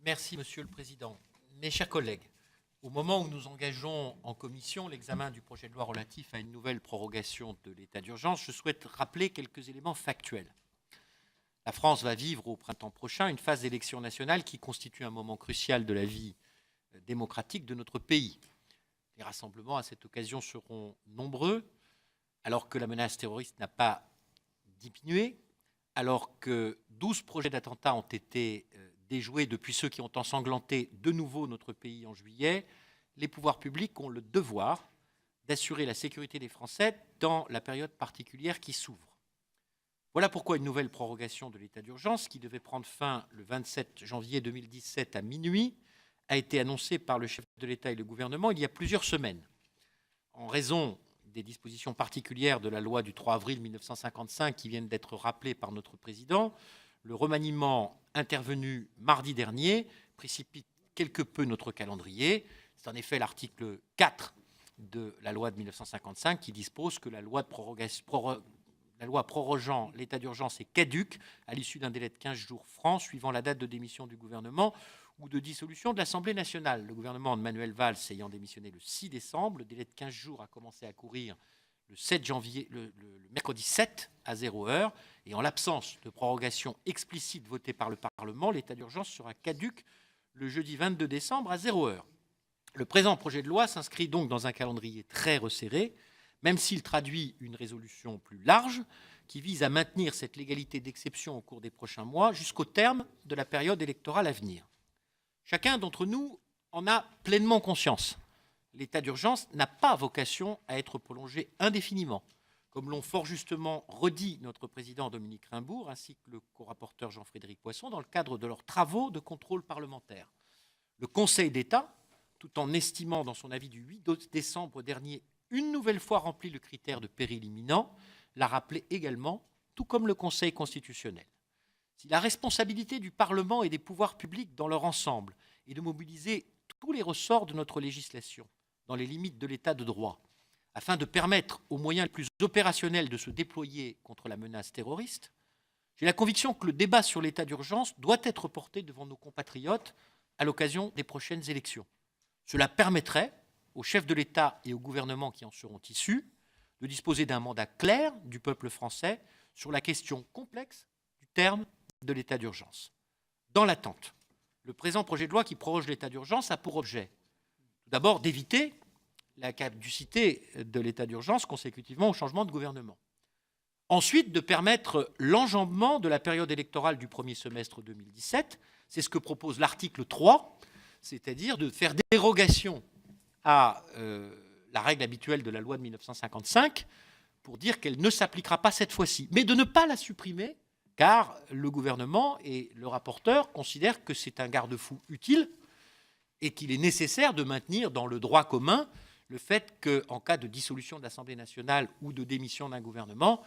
Merci, Monsieur le Président. Mes chers collègues, au moment où nous engageons en commission l'examen du projet de loi relatif à une nouvelle prorogation de l'état d'urgence, je souhaite rappeler quelques éléments factuels. La France va vivre au printemps prochain une phase d'élection nationale qui constitue un moment crucial de la vie démocratique de notre pays. Les rassemblements à cette occasion seront nombreux, alors que la menace terroriste n'a pas diminué, alors que 12 projets d'attentats ont été déjoués depuis ceux qui ont ensanglanté de nouveau notre pays en juillet. Les pouvoirs publics ont le devoir d'assurer la sécurité des Français dans la période particulière qui s'ouvre. Voilà pourquoi une nouvelle prorogation de l'état d'urgence, qui devait prendre fin le 27 janvier 2017 à minuit, a été annoncée par le chef de l'État et le gouvernement il y a plusieurs semaines. En raison des dispositions particulières de la loi du 3 avril 1955 qui viennent d'être rappelées par notre président, le remaniement intervenu mardi dernier précipite quelque peu notre calendrier. C'est en effet l'article 4 de la loi de 1955 qui dispose que la loi prorogeant l'état d'urgence est caduque à l'issue d'un délai de 15 jours francs suivant la date de démission du gouvernement ou de dissolution de l'Assemblée nationale. Le gouvernement de Manuel Valls ayant démissionné le 6 décembre, le délai de 15 jours a commencé à courir le 7 janvier, le mercredi 7 à 0h, et en l'absence de prorogation explicite votée par le Parlement, l'état d'urgence sera caduque le jeudi 22 décembre à 0h. Le présent projet de loi s'inscrit donc dans un calendrier très resserré, même s'il traduit une résolution plus large qui vise à maintenir cette légalité d'exception au cours des prochains mois jusqu'au terme de la période électorale à venir. Chacun d'entre nous en a pleinement conscience. L'état d'urgence n'a pas vocation à être prolongé indéfiniment, comme l'ont fort justement redit notre président Dominique Raimbourg ainsi que le co-rapporteur Jean-Frédéric Poisson dans le cadre de leurs travaux de contrôle parlementaire. Le Conseil d'État, tout en estimant dans son avis du 8 décembre dernier une nouvelle fois rempli le critère de péril imminent, l'a rappelé également, tout comme le Conseil constitutionnel. Si la responsabilité du Parlement et des pouvoirs publics dans leur ensemble est de mobiliser tous les ressorts de notre législation dans les limites de l'état de droit, afin de permettre aux moyens les plus opérationnels de se déployer contre la menace terroriste, j'ai la conviction que le débat sur l'état d'urgence doit être porté devant nos compatriotes à l'occasion des prochaines élections. Cela permettrait aux chefs de l'État et au gouvernement qui en seront issus de disposer d'un mandat clair du peuple français sur la question complexe du terme de l'état d'urgence. Dans l'attente, le présent projet de loi qui proroge l'état d'urgence a pour objet, tout d'abord, d'éviter la caducité de l'état d'urgence consécutivement au changement de gouvernement. Ensuite, de permettre l'enjambement de la période électorale du premier semestre 2017. C'est ce que propose l'article 3, c'est-à-dire de faire dérogation à la règle habituelle de la loi de 1955 pour dire qu'elle ne s'appliquera pas cette fois-ci, mais de ne pas la supprimer, car le gouvernement et le rapporteur considèrent que c'est un garde-fou utile et qu'il est nécessaire de maintenir dans le droit commun le fait qu'en cas de dissolution de l'Assemblée nationale ou de démission d'un gouvernement,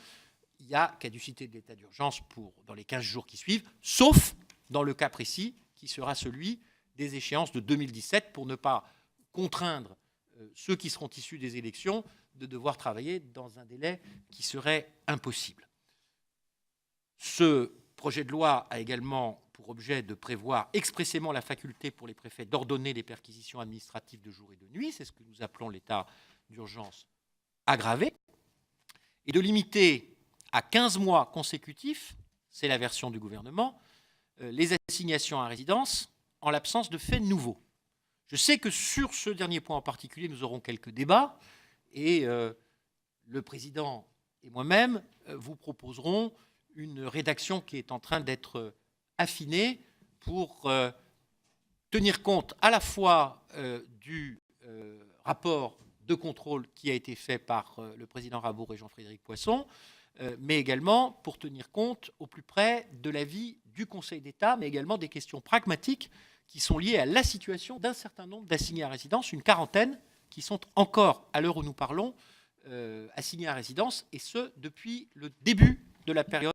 il y a caducité de l'état d'urgence dans les 15 jours qui suivent, sauf dans le cas précis qui sera celui des échéances de 2017 pour ne pas contraindre ceux qui seront issus des élections de devoir travailler dans un délai qui serait impossible. Ce projet de loi a également pour objet de prévoir expressément la faculté pour les préfets d'ordonner les perquisitions administratives de jour et de nuit, c'est ce que nous appelons l'état d'urgence aggravé, et de limiter à 15 mois consécutifs, c'est la version du gouvernement, les assignations à résidence en l'absence de faits nouveaux. Je sais que sur ce dernier point en particulier, nous aurons quelques débats et le président et moi-même vous proposerons une rédaction qui est en train d'être affinée pour tenir compte à la fois du rapport de contrôle qui a été fait par le président Raimbourg et Jean-Frédéric Poisson, mais également pour tenir compte au plus près de l'avis du Conseil d'État, mais également des questions pragmatiques qui sont liées à la situation d'un certain nombre d'assignés à résidence, une quarantaine qui sont encore, à l'heure où nous parlons, assignés à résidence, et ce, depuis le début de la période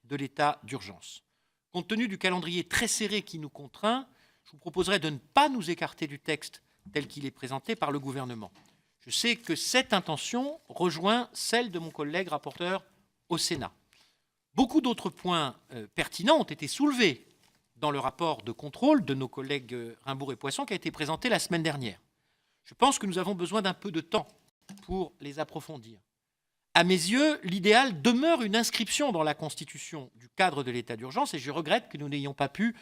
de l'état d'urgence. Compte tenu du calendrier très serré qui nous contraint, je vous proposerai de ne pas nous écarter du texte tel qu'il est présenté par le gouvernement. Je sais que cette intention rejoint celle de mon collègue rapporteur au Sénat. Beaucoup d'autres points pertinents ont été soulevés dans le rapport de contrôle de nos collègues Rimbourg et Poisson qui a été présenté la semaine dernière. Je pense que nous avons besoin d'un peu de temps pour les approfondir. À mes yeux, l'idéal demeure une inscription dans la Constitution du cadre de l'état d'urgence et je regrette que nous n'ayons pas pu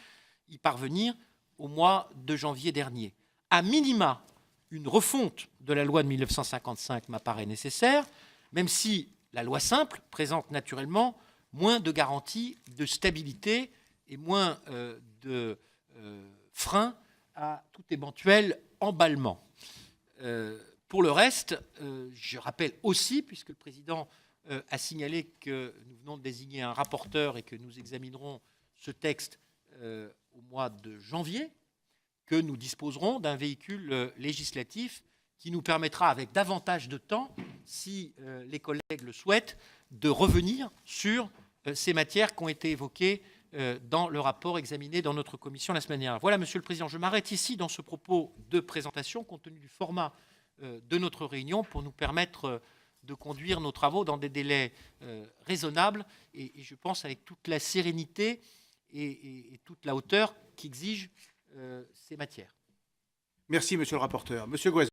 y parvenir au mois de janvier dernier. À minima, une refonte de la loi de 1955 m'apparaît nécessaire, même si la loi simple présente naturellement moins de garanties de stabilité et moins de freins à tout éventuel emballement. Pour le reste, je rappelle aussi, puisque le président a signalé que nous venons de désigner un rapporteur et que nous examinerons ce texte au mois de janvier, que nous disposerons d'un véhicule législatif qui nous permettra, avec davantage de temps, si les collègues le souhaitent, de revenir sur ces matières qui ont été évoquées dans le rapport examiné dans notre commission la semaine dernière. Voilà, Monsieur le Président, je m'arrête ici dans ce propos de présentation, compte tenu du format de notre réunion, pour nous permettre de conduire nos travaux dans des délais raisonnables et je pense avec toute la sérénité et toute la hauteur qu'exigent ces matières. Merci, Monsieur le rapporteur. Monsieur Guezot.